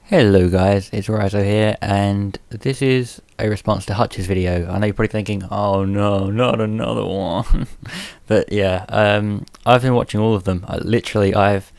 Hello guys, it's Rizo here, and this is a response to Hutch's video. I know you're probably thinking, oh no, not another one. But yeah, I've been watching all of them. I've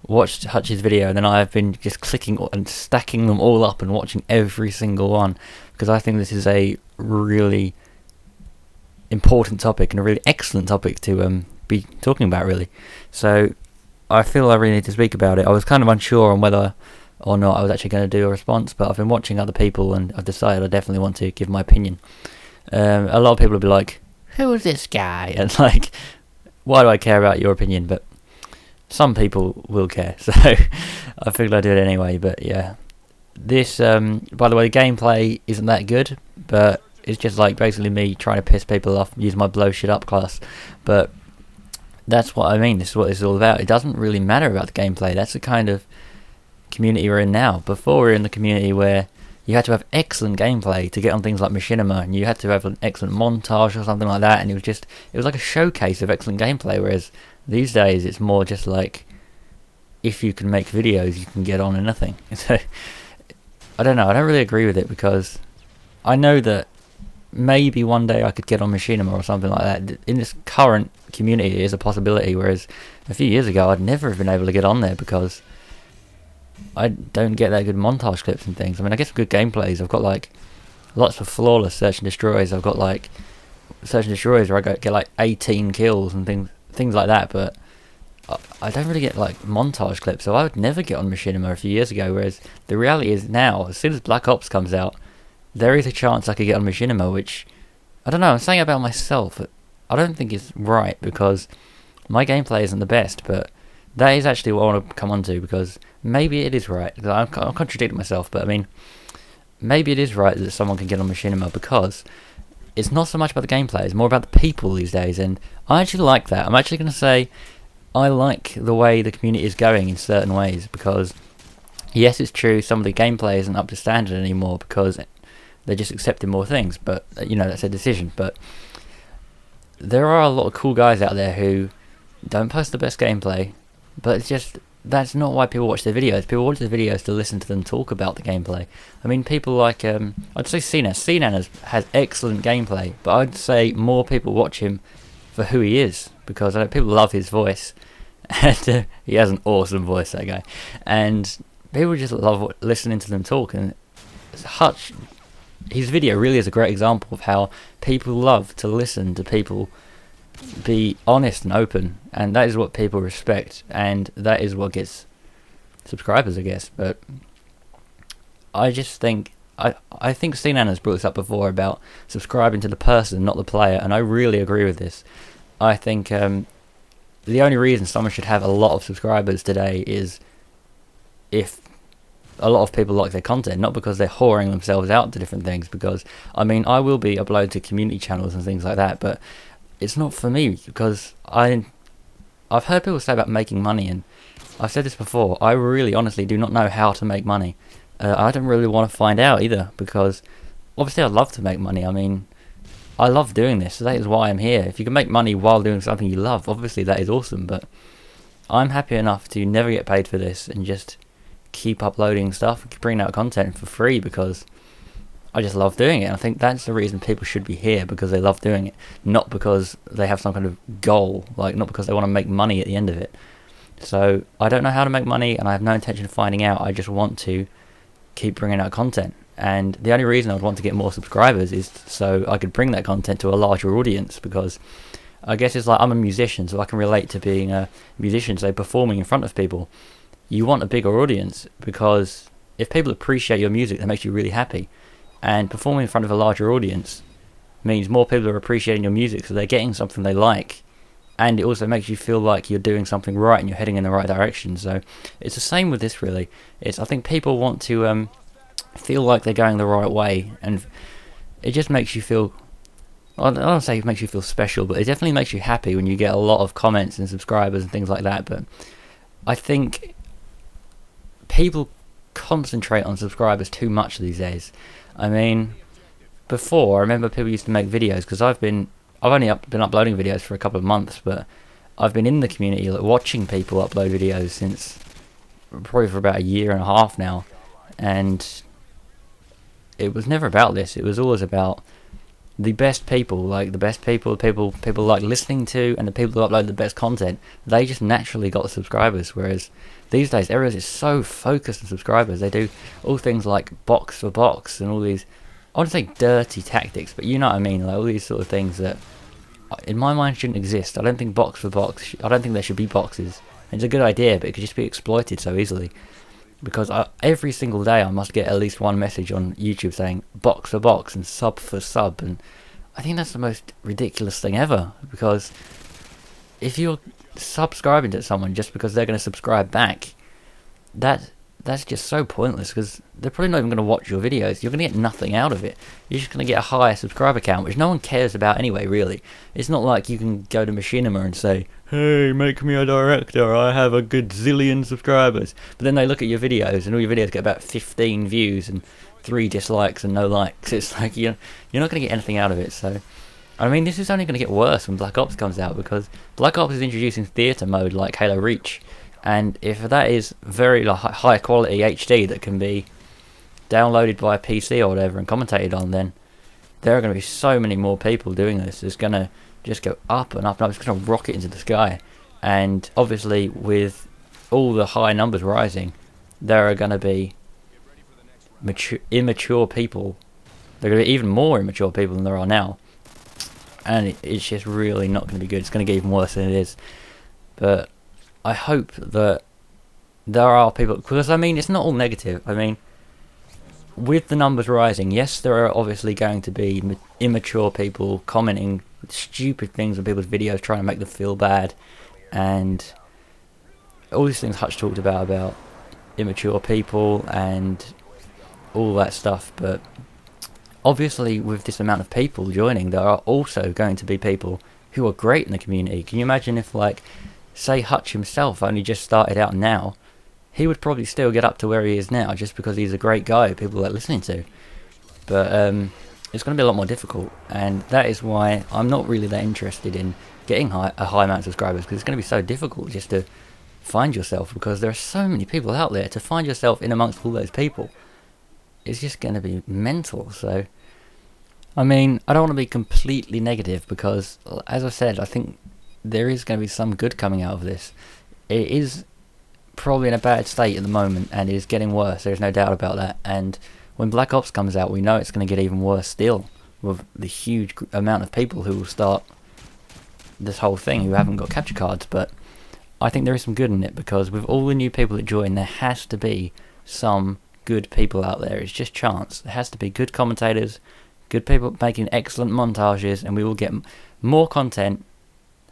watched Hutch's video, and then I've been just clicking and stacking them all up and watching every single one, because I think this is a really important topic and a really excellent topic to be talking about, really. So I feel I really need to speak about it. I was kind of unsure on whether or not I was actually going to do a response, but I've been watching other people and I've decided I definitely want to give my opinion. A lot of people will be like, who is this guy? And like, why do I care about your opinion? But some people will care, so I figured I'd do it anyway. But yeah, this, by the way, the gameplay isn't that good, but it's just like basically me trying to piss people off, use my blow shit up class. But that's what I mean, this is what this is all about. It doesn't really matter about the gameplay. That's the kind of community we're in now. Before, we were in the community where you had to have excellent gameplay to get on things like Machinima, and you had to have an excellent montage or something like that, and it was like a showcase of excellent gameplay, whereas these days it's more just like, if you can make videos you can get on anything. So I don't know, I don't really agree with it, because I know that maybe one day I could get on Machinima or something like that. In this current community it is a possibility, whereas a few years ago I'd never have been able to get on there because I don't get that good montage clips and things. I mean, I get some good gameplays. I've got like lots of flawless search and destroys. I've got like search and destroys where I get like 18 kills and things like that. But I don't really get like montage clips, so I would never get on Machinima a few years ago. Whereas the reality is now, as soon as Black Ops comes out, there is a chance I could get on Machinima. Which I don't know. I'm saying about myself, but I don't think it's right, because my gameplay isn't the best. But that is actually what I want to come on to, because maybe it is right. I'm contradicting myself, but I mean, maybe it is right that someone can get on Machinima, because it's not so much about the gameplay, it's more about the people these days, and I actually like that. I'm actually going to say I like the way the community is going in certain ways, because yes, it's true, some of the gameplay isn't up to standard anymore because they're just accepting more things, but you know, that's a decision. But there are a lot of cool guys out there who don't post the best gameplay, but it's just, that's not why people watch their videos. People watch their videos to listen to them talk about the gameplay. I mean, people like, I'd say Cnan has excellent gameplay, but I'd say more people watch him for who he is, because I know people love his voice, and he has an awesome voice, that guy, and people just love listening to them talk. And Hutch, his video really is a great example of how people love to listen to people be honest and open, and that is what people respect, and that is what gets subscribers, I guess. But I just think I think Cnan has brought this up before about subscribing to the person, not the player, and I really agree with this. I think the only reason someone should have a lot of subscribers today is if a lot of people like their content, not because they're whoring themselves out to different things. Because I mean, I will be uploading to community channels and things like that, but it's not for me, because I've heard people say about making money, and I've said this before, I really honestly do not know how to make money. I don't really want to find out either, because obviously I'd love to make money. I mean, I love doing this, so that is why I'm here. If you can make money while doing something you love, obviously that is awesome, but I'm happy enough to never get paid for this and just keep uploading stuff, keep bringing out content for free, because I just love doing it. I think that's the reason people should be here, because they love doing it, not because they have some kind of goal, like not because they want to make money at the end of it. So I don't know how to make money, and I have no intention of finding out. I just want to keep bringing out content, and the only reason I would want to get more subscribers is so I could bring that content to a larger audience, because I guess it's like, I'm a musician, so I can relate to being a musician, so performing in front of people. You want a bigger audience, because if people appreciate your music, that makes you really happy. And performing in front of a larger audience means more people are appreciating your music, so they're getting something they like, and it also makes you feel like you're doing something right and you're heading in the right direction. So it's the same with this, really. I think people want to feel like they're going the right way, and it just makes you feel, I don't want to say it makes you feel special, but it definitely makes you happy when you get a lot of comments and subscribers and things like that. But I think people concentrate on subscribers too much these days. I mean, before, I remember people used to make videos, because I've only been uploading videos for a couple of months, but I've been in the community, like, watching people upload videos since probably for about a year and a half now, and it was never about this. It was always about the best people, like the best people like listening to, and the people who upload the best content. They just naturally got the subscribers. Whereas these days, everyone is so focused on subscribers. They do all things like box for box and all these, I wouldn't say dirty tactics, but you know what I mean, like all these sort of things that, in my mind, shouldn't exist. I don't think box for box. I don't think there should be boxes. It's a good idea, but it could just be exploited so easily. Because every single day I must get at least one message on YouTube saying box for box and sub for sub, and I think that's the most ridiculous thing ever. Because if you're subscribing to someone just because they're going to subscribe back, that's just so pointless, because they're probably not even going to watch your videos. You're going to get nothing out of it. You're just going to get a higher subscriber count, which no one cares about anyway, really. It's not like you can go to Machinima and say, hey, make me a director, I have a good zillion subscribers. But then they look at your videos, and all your videos get about 15 views and 3 dislikes and no likes. It's like, you're not going to get anything out of it. So, I mean, this is only going to get worse when Black Ops comes out, because Black Ops is introducing theatre mode like Halo Reach. And if that is very high quality HD that can be downloaded by a PC or whatever and commentated on, then there are going to be so many more people doing this. It's going to just go up and up and up. It's going to rocket into the sky. And obviously, with all the high numbers rising, there are going to be immature people. There are going to be even more immature people than there are now. And it's just really not going to be good. It's going to get even worse than it is. But I hope that there are people, because I mean, it's not all negative. I mean, with the numbers rising, yes, there are obviously going to be immature people commenting stupid things on people's videos, trying to make them feel bad, and all these things Hutch talked about immature people and all that stuff. But obviously, with this amount of people joining, there are also going to be people who are great in the community. Can you imagine if, like, say Hutch himself only just started out now, he would probably still get up to where he is now just because he's a great guy who people like listening to. But it's going to be a lot more difficult, and that is why I'm not really that interested in getting a high amount of subscribers, because it's going to be so difficult just to find yourself, because there are so many people out there. To find yourself in amongst all those people, it's just going to be mental. So, I mean, I don't want to be completely negative, because, as I said, I think there is going to be some good coming out of this. It is probably in a bad state at the moment, and it is getting worse. There's no doubt about that. And when Black Ops comes out, we know it's going to get even worse still, with the huge amount of people who will start this whole thing who haven't got capture cards. But I think there is some good in it, because with all the new people that join, there has to be some good people out there. It's just chance. There has to be good commentators, good people making excellent montages, and we will get more content.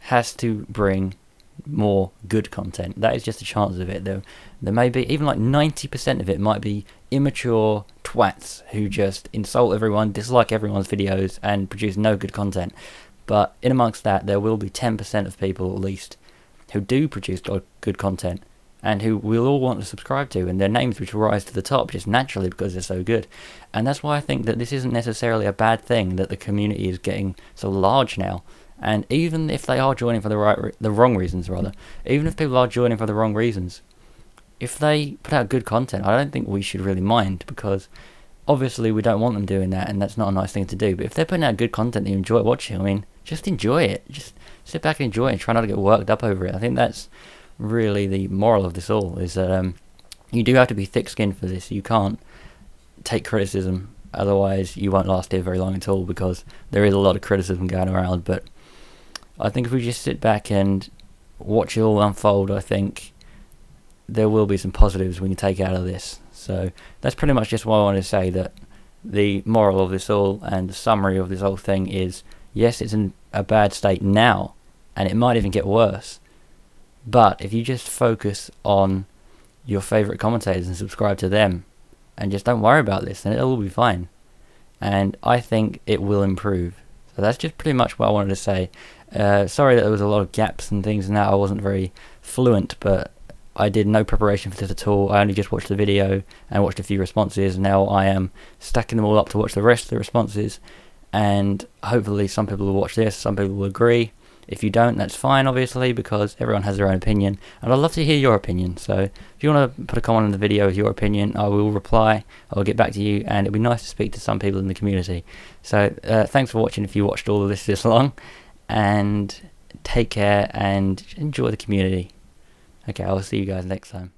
Has to bring more good content. That is just a chance of it. There may be even like 90% of it might be immature twats who just insult everyone, dislike everyone's videos, and produce no good content. But in amongst that, there will be 10% of people at least who do produce good content, and who we'll all want to subscribe to, and their names which will rise to the top just naturally because they're so good. And that's why I think that this isn't necessarily a bad thing, that the community is getting so large now. And even if they are joining for the wrong reasons, even if people are joining for the wrong reasons, if they put out good content, I don't think we should really mind, because obviously we don't want them doing that, and that's not a nice thing to do. But if they're putting out good content that you enjoy watching, I mean, just enjoy it. Just sit back and enjoy it, and try not to get worked up over it. I think that's really the moral of this all, is that you do have to be thick-skinned for this. You can't take criticism, otherwise you won't last here very long at all, because there is a lot of criticism going around. But I think if we just sit back and watch it all unfold, I think there will be some positives we can take out of this. So that's pretty much just what I wanted to say, that the moral of this all and the summary of this whole thing is, yes, it's in a bad state now, and it might even get worse. But if you just focus on your favourite commentators and subscribe to them, and just don't worry about this, then it'll all be fine. And I think it will improve. So that's just pretty much what I wanted to say. Sorry that there was a lot of gaps and things, and that I wasn't very fluent, but I did no preparation for this at all. I only just watched the video and watched a few responses, and now I am stacking them all up to watch the rest of the responses, and hopefully some people will watch this, some people will agree. If you don't, that's fine, obviously, because everyone has their own opinion, and I'd love to hear your opinion. So if you want to put a comment in the video with your opinion, I will reply, I'll get back to you, and it'd be nice to speak to some people in the community. So thanks for watching if you watched all of this long, and take care and enjoy the community. Okay, I'll see you guys next time.